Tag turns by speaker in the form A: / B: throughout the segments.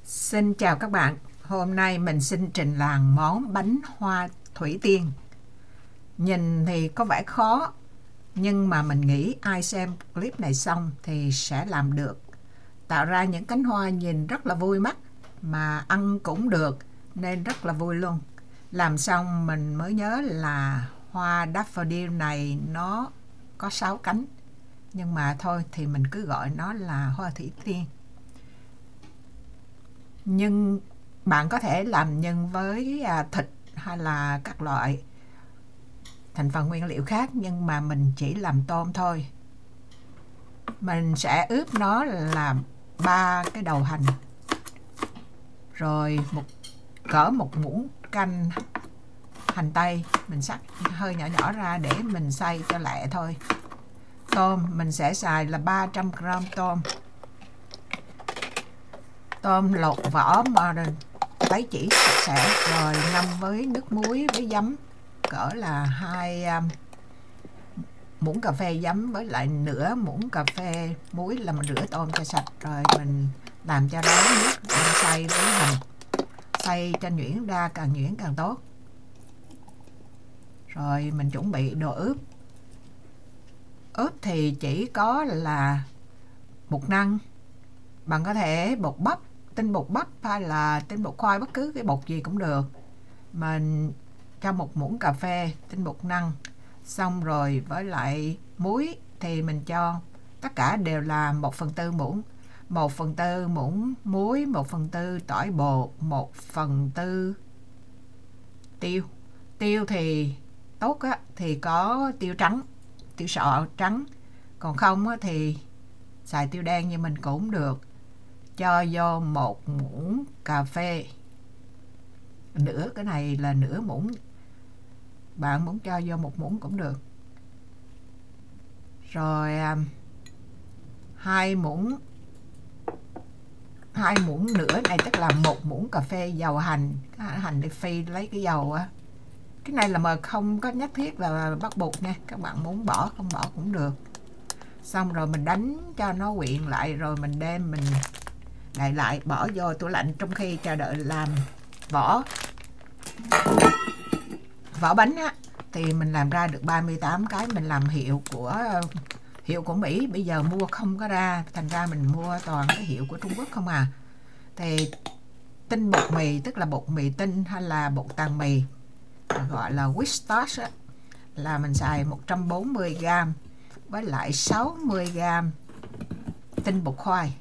A: Xin chào các bạn. Hôm nay mình xin trình làng món bánh hoa thủy tiên. Nhìn thì có vẻ khó, nhưng mà mình nghĩ ai xem clip này xong thì sẽ làm được. Tạo ra những cánh hoa nhìn rất là vui mắt, mà ăn cũng được nên rất là vui luôn. Làm xong mình mới nhớ là hoa daffodil này nó có 6 cánh. Nhưng mà thôi thì mình cứ gọi nó là hoa thủy tiên. Nhưng bạn có thể làm nhân với thịt hay là các loại thành phần nguyên liệu khác, nhưng mà mình chỉ làm tôm thôi. Mình sẽ ướp nó là 3 cái đầu hành, rồi cỡ một muỗng canh hành tây. Mình sắc hơi nhỏ nhỏ ra để mình xay cho lẹ thôi. Tôm mình sẽ xài là 300g tôm. Tôm lột vỏ mà tái chỉ sạch sẽ, rồi ngâm với nước muối với giấm, cỡ là 2 muỗng cà phê giấm với lại nửa muỗng cà phê muối là mình rửa tôm cho sạch, rồi mình làm cho ráo nước, mình xay với hành, xay cho nhuyễn ra, càng nhuyễn càng tốt. Rồi mình chuẩn bị đồ ướp. Ướp thì chỉ có là bột năng, bạn có thể bột bắp, tinh bột bắp hay là tinh bột khoai, bất cứ cái bột gì cũng được. Mình cho một muỗng cà phê tinh bột năng, xong rồi với lại muối thì mình cho tất cả đều là 1/4 muỗng. 1/4 muỗng muối, 1/4 tỏi bột, 1/4 tiêu. Tiêu thì tốt á, thì có tiêu trắng, tiêu sọ trắng, còn không á, thì xài tiêu đen như mình cũng được. Cho vô 1 muỗng cà phê, nửa, cái này là nửa muỗng, bạn muốn cho vô 1 muỗng cũng được. Rồi 2 muỗng nữa này, tức là 1 muỗng cà phê dầu hành. Hành để phi lấy cái dầu á. Cái này là mà không có nhất thiết là bắt buộc nha, các bạn muốn bỏ không bỏ cũng được. Xong rồi mình đánh cho nó quyện lại, rồi mình đem mình đậy lại, bỏ vô tủ lạnh trong khi chờ đợi làm vỏ bánh á. Thì mình làm ra được 38 cái. Mình làm hiệu của Mỹ, bây giờ mua không có ra, thành ra mình mua toàn cái hiệu của Trung Quốc không à. Thì tinh bột mì, tức là bột mì tinh hay là bột tàng mì, gọi là wheat starch á, là mình xài 140g với lại 60g tinh bột khoai.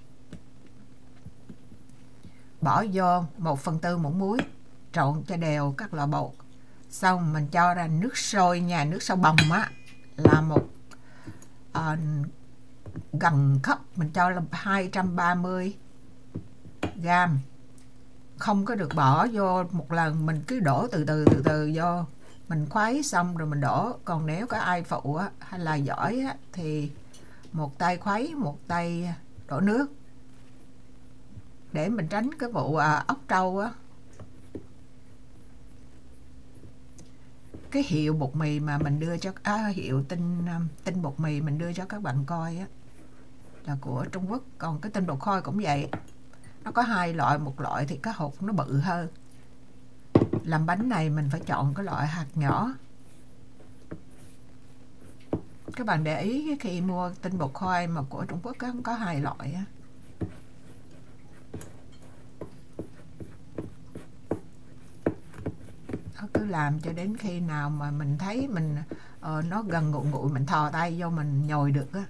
A: Bỏ vô 1/4 muỗng muối, trộn cho đều các loại bột. Xong mình cho ra nước sôi nha, nước sôi bồng á, là gần cup, mình cho là 230g. Không có được bỏ vô một lần, mình cứ đổ từ từ vô. Mình khuấy xong rồi mình đổ. Còn nếu có ai phụ á, hay là giỏi á, thì một tay khuấy, một tay đổ nước, để mình tránh cái vụ ốc trâu á. Cái hiệu bột mì mà mình đưa cho hiệu tinh bột mì mình đưa cho các bạn coi á, là của Trung Quốc. Còn cái tinh bột khoai cũng vậy, nó có 2 loại, một loại thì cái hột nó bự hơn. Làm bánh này mình phải chọn cái loại hạt nhỏ. Các bạn để ý khi mua tinh bột khoai mà của Trung Quốc có 2 loại á. Cứ làm cho đến khi nào mà mình thấy nó gần nguội nguội, mình thò tay vô mình nhồi được á.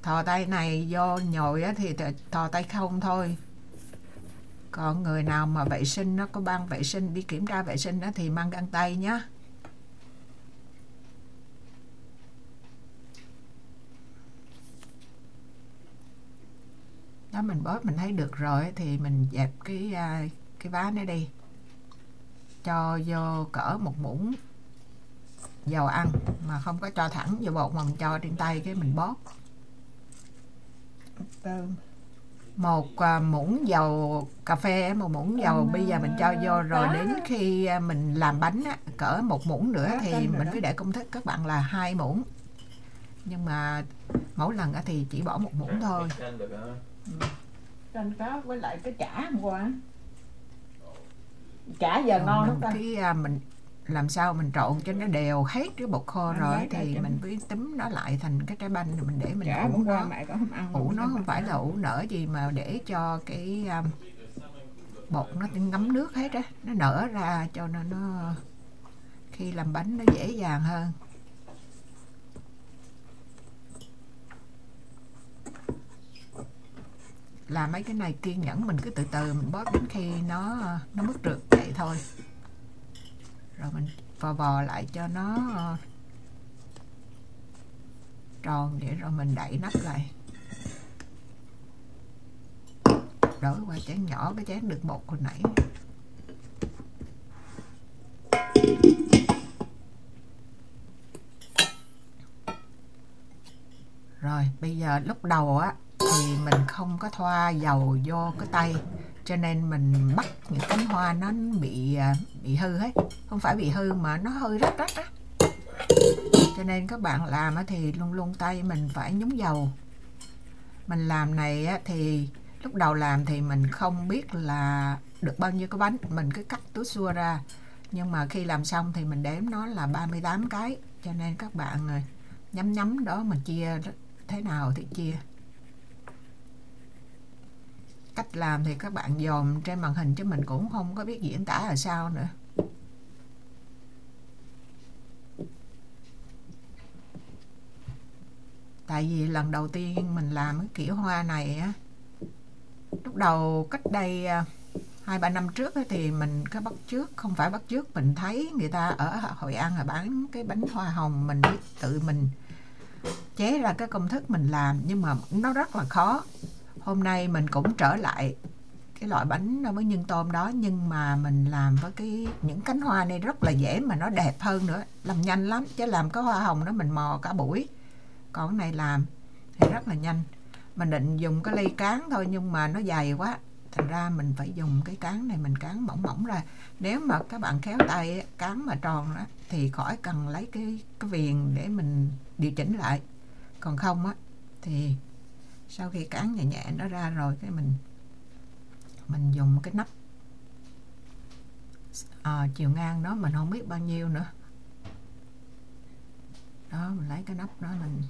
A: Thò tay này vô nhồi á thì thò tay không thôi. Còn người nào mà vệ sinh, nó có ban vệ sinh đi kiểm tra vệ sinh á, thì mang găng tay nhá. Đó, mình bóp mình thấy được rồi thì mình dẹp cái vá này đi. Cho vô cỡ 1 muỗng dầu ăn, mà không có cho thẳng vô bột mà mình cho trên tay, cái mình bóp. 1 muỗng dầu cà phê, 1 muỗng dầu bây giờ mình cho vô, rồi đến khi mình làm bánh á, cỡ 1 muỗng nữa thì mình cứ để công thức các bạn là 2 muỗng. Nhưng mà mỗi lần thì chỉ bỏ 1 muỗng thôi.
B: canh cá với lại cái chả hôm qua. Chả giờ ngon lắm ta.
A: Mình làm sao mình trộn cho nó đều hết cái bột khô rồi thì mình mới túm nó lại thành cái trái banh, rồi mình để mình ủ nó.
B: Mẹ có không ăn
A: Ủ nó không phải là ủ nở gì mà để cho cái bột nó ngấm nước hết á, nó nở ra cho nên nó khi làm bánh nó dễ dàng hơn. Làm mấy cái này kiên nhẫn, mình cứ từ từ mình bóp đến khi nó mất rượt vậy thôi. Rồi mình vò lại cho nó tròn vậy, rồi mình đậy nắp lại. Đổi qua chén nhỏ, cái chén đựng bột hồi nãy. Rồi bây giờ lúc đầu á thì mình không có thoa dầu vô cái tay, cho nên mình bắt những cánh hoa nó bị hư hết. Không phải bị hư mà nó hơi rách á. Cho nên các bạn làm thì luôn luôn tay mình phải nhúng dầu. Mình làm này á, thì lúc đầu làm thì mình không biết là được bao nhiêu cái bánh, mình cứ cắt túi xua ra. Nhưng mà khi làm xong thì mình đếm nó là 38 cái, cho nên các bạn nhắm đó mà chia thế nào thì chia. Cách làm thì các bạn dòm trên màn hình chứ mình cũng không có biết diễn tả là sao nữa. Tại vì lần đầu tiên mình làm cái kiểu hoa này á, lúc đầu cách đây 2-3 năm trước thì mình có bắt chước, không phải bắt chước, mình thấy người ta ở Hội An là bán cái bánh hoa hồng, mình tự mình chế ra cái công thức mình làm, nhưng mà nó rất là khó. Hôm nay mình cũng trở lại cái loại bánh với nhân tôm đó, nhưng mà mình làm với những cánh hoa này rất là dễ mà nó đẹp hơn nữa, làm nhanh lắm. Chứ làm cái hoa hồng đó mình mò cả buổi, còn cái này làm thì rất là nhanh. Mình định dùng cái ly cán thôi nhưng mà nó dày quá, thành ra mình phải dùng cái cán này, mình cán mỏng mỏng ra. Nếu mà các bạn khéo tay cán mà tròn đó thì khỏi cần lấy cái viền để mình điều chỉnh lại. Còn không á thì sau khi cán nhẹ nhẹ nó ra rồi, cái mình dùng cái nắp chiều ngang đó mình không biết bao nhiêu nữa đó, mình lấy cái nắp đó mình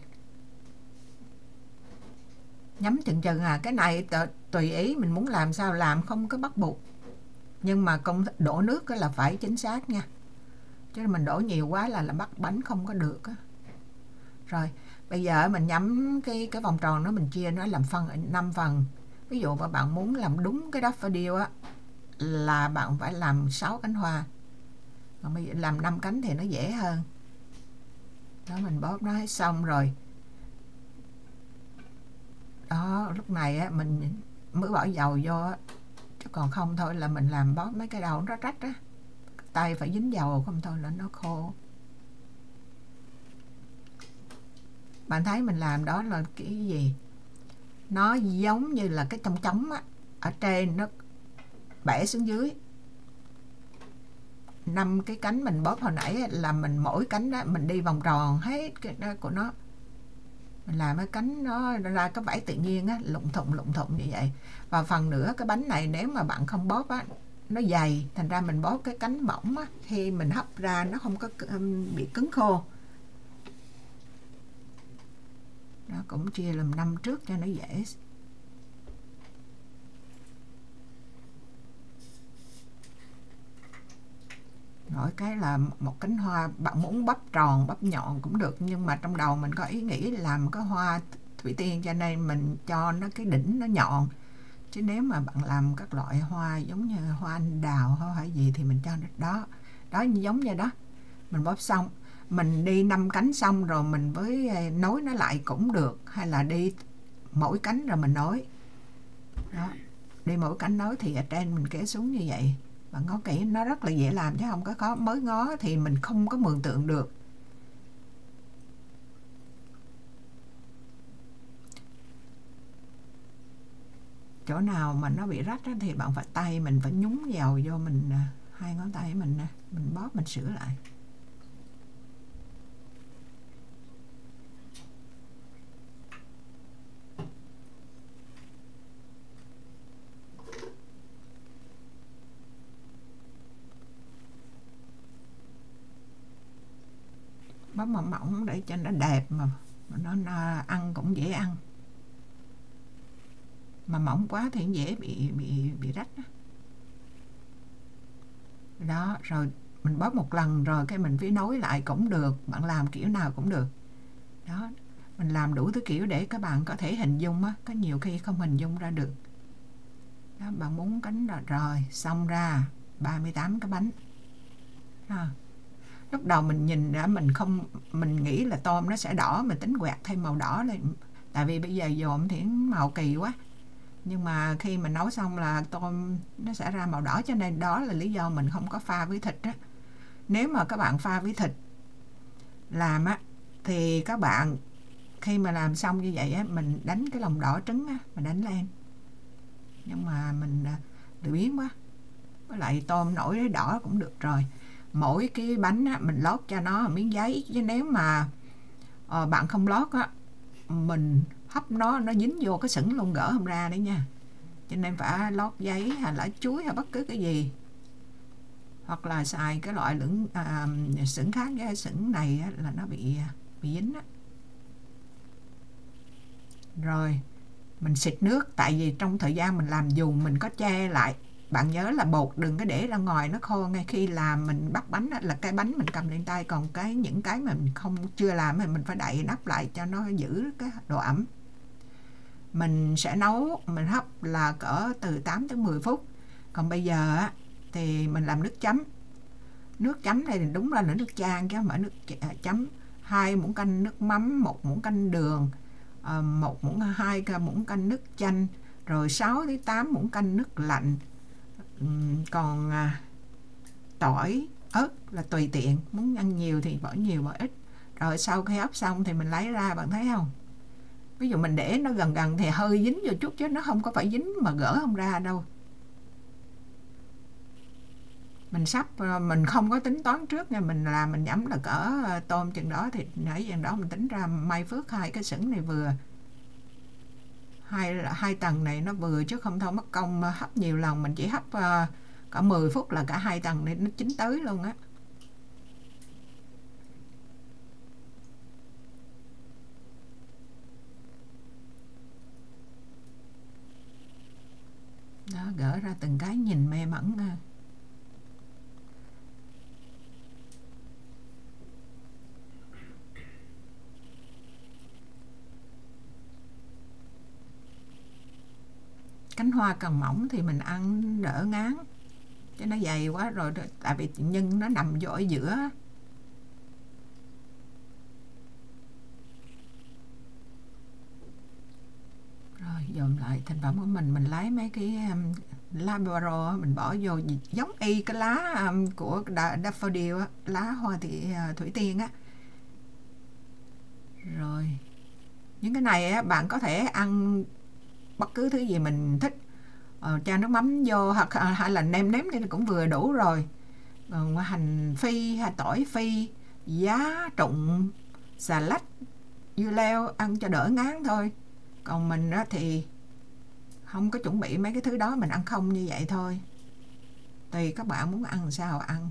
A: nhắm chừng chừng. Cái này tùy ý mình muốn làm sao làm, không có bắt buộc, nhưng mà công đổ nước là phải chính xác nha, chứ mình đổ nhiều quá là bắt bánh không có được á. Rồi bây giờ mình nhắm cái vòng tròn đó, mình chia nó làm 5 phần. Ví dụ mà bạn muốn làm đúng cái daffodil á là bạn phải làm 6 cánh hoa, còn bây giờ làm 5 cánh thì nó dễ hơn. Đó, mình bóp nó hết xong rồi đó, lúc này á mình mới bỏ dầu vô á, chứ còn không thôi là mình làm bóp mấy cái đầu nó rách á, tay phải dính dầu, không thôi là nó khô. Bạn thấy mình làm đó là cái gì, nó giống như là cái trong trống á, ở trên nó bẻ xuống dưới. 5 cái cánh mình bóp hồi nãy là mình mỗi cánh đó mình đi vòng tròn hết cái đó của nó, mình làm cái cánh nó ra cái vảy tự nhiên á, lụng thụng như vậy. Và phần nữa cái bánh này nếu mà bạn không bóp á, nó dày, thành ra mình bóp cái cánh mỏng á, khi mình hấp ra nó không có bị cứng khô. Nó cũng chia làm 5 trước cho nó dễ. Mỗi cái là một cánh hoa, bạn muốn bắp tròn bắp nhọn cũng được, nhưng mà trong đầu mình có ý nghĩ làm cái hoa thủy tiên cho nên mình cho nó cái đỉnh nó nhọn. Chứ nếu mà bạn làm các loại hoa giống như hoa anh đào hoa hay gì thì mình cho nó đó giống như đó. Mình bóp xong mình đi 5 cánh xong rồi mình với nối nó lại cũng được, hay là đi mỗi cánh rồi mình nối đó. Đi mỗi cánh nối thì ở trên mình kéo xuống như vậy. Bạn ngó kỹ nó rất là dễ làm chứ không có khó, mới ngó thì mình không có mường tượng được. Chỗ nào mà nó bị rách thì bạn phải tay mình phải nhúng dầu vô, mình 2 ngón tay mình bóp mình sửa lại. bắp mỏng mỏng để cho nó đẹp mà nó ăn cũng dễ ăn, mà mỏng quá thì dễ bị rách đó. Đó, rồi mình bóp một lần rồi cái mình phải nối lại cũng được, bạn làm kiểu nào cũng được. Đó, mình làm đủ thứ kiểu để các bạn có thể hình dung á, có nhiều khi không hình dung ra được. Đó, bạn muốn cánh rồi xong ra 38 cái bánh. À, lúc đầu mình nhìn đã mình nghĩ là tôm nó sẽ đỏ, mình tính quẹt thêm màu đỏ lên, tại vì bây giờ dồn thì màu kỳ quá. Nhưng mà khi mình nấu xong là tôm nó sẽ ra màu đỏ, cho nên đó là lý do mình không có pha với thịt á. Nếu mà các bạn pha với thịt làm á thì các bạn khi mà làm xong như vậy á, mình đánh cái lòng đỏ trứng á, mình đánh lên. Nhưng mà mình lười biếng quá. Với lại tôm nổi đỏ cũng được rồi. Mỗi cái bánh á, mình lót cho nó miếng giấy, chứ nếu mà bạn không lót á, mình hấp nó dính vô cái sửng luôn, gỡ không ra đấy nha. Cho nên phải lót giấy hay là chuối hay bất cứ cái gì, hoặc là xài cái loại sửng khác, cái sửng này á, là nó bị dính á. Rồi mình xịt nước, tại vì trong thời gian mình làm dùng mình có che lại. Bạn nhớ là bột đừng có để ra ngoài nó khô, ngay khi làm mình bắt bánh á, là cái bánh mình cầm lên tay, còn những cái mà mình chưa làm thì mình phải đậy nắp lại cho nó giữ cái độ ẩm. Mình sẽ nấu, mình hấp là cỡ từ 8 tới 10 phút. Còn bây giờ á thì mình làm nước chấm. Nước chấm này đúng là nước chan chứ không phải nước chấm. 2 muỗng canh nước mắm, 1 muỗng canh đường, 2 muỗng canh nước chanh, rồi 6 đến 8 muỗng canh nước lạnh. Còn tỏi, ớt là tùy tiện, muốn ăn nhiều thì bỏ nhiều bỏ ít. Rồi sau khi hấp xong thì mình lấy ra, bạn thấy không? Ví dụ mình để nó gần gần thì hơi dính vô chút, chứ nó không có phải dính mà gỡ không ra đâu. Mình không có tính toán trước nha, mình làm mình nhắm là cỡ tôm chừng đó, thì nãy chừng đó mình tính ra may phước 2 cái sửng này vừa, hai tầng này nó vừa, chứ không thôi mất công hấp nhiều lần. Mình chỉ hấp cả 10 phút là cả 2 tầng này nó chín tới luôn á. Đó, gỡ ra từng cái nhìn mê mẩn. Cánh hoa càng mỏng thì mình ăn đỡ ngán, chứ nó dày quá rồi, tại vì nhân nó nằm vô ở giữa. Rồi dồn lại thành phẩm của mình lấy mấy cái lá baro mình bỏ vô, giống y cái lá của daffodil á, lá hoa thủy tiên á. Rồi những cái này á, bạn có thể ăn bất cứ thứ gì mình thích, cho nước mắm vô, hoặc hay là nêm nếm thì cũng vừa đủ rồi. Hành phi hay tỏi phi, giá trụng, xà lách, dưa leo ăn cho đỡ ngán thôi. Còn mình á thì không có chuẩn bị mấy cái thứ đó, mình ăn không như vậy thôi. Tùy các bạn muốn ăn sao ăn.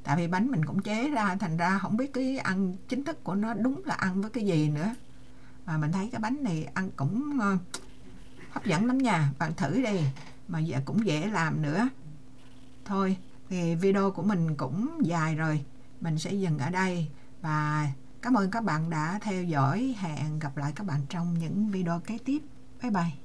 A: Tại vì bánh mình cũng chế ra, thành ra không biết cái ăn chính thức của nó đúng là ăn với cái gì nữa. Mà mình thấy cái bánh này ăn cũng hấp dẫn lắm nha, bạn thử đi, mà giờ cũng dễ làm nữa. Thôi thì video của mình cũng dài rồi, mình sẽ dừng ở đây và cảm ơn các bạn đã theo dõi. Hẹn gặp lại các bạn trong những video kế tiếp. Bye bye.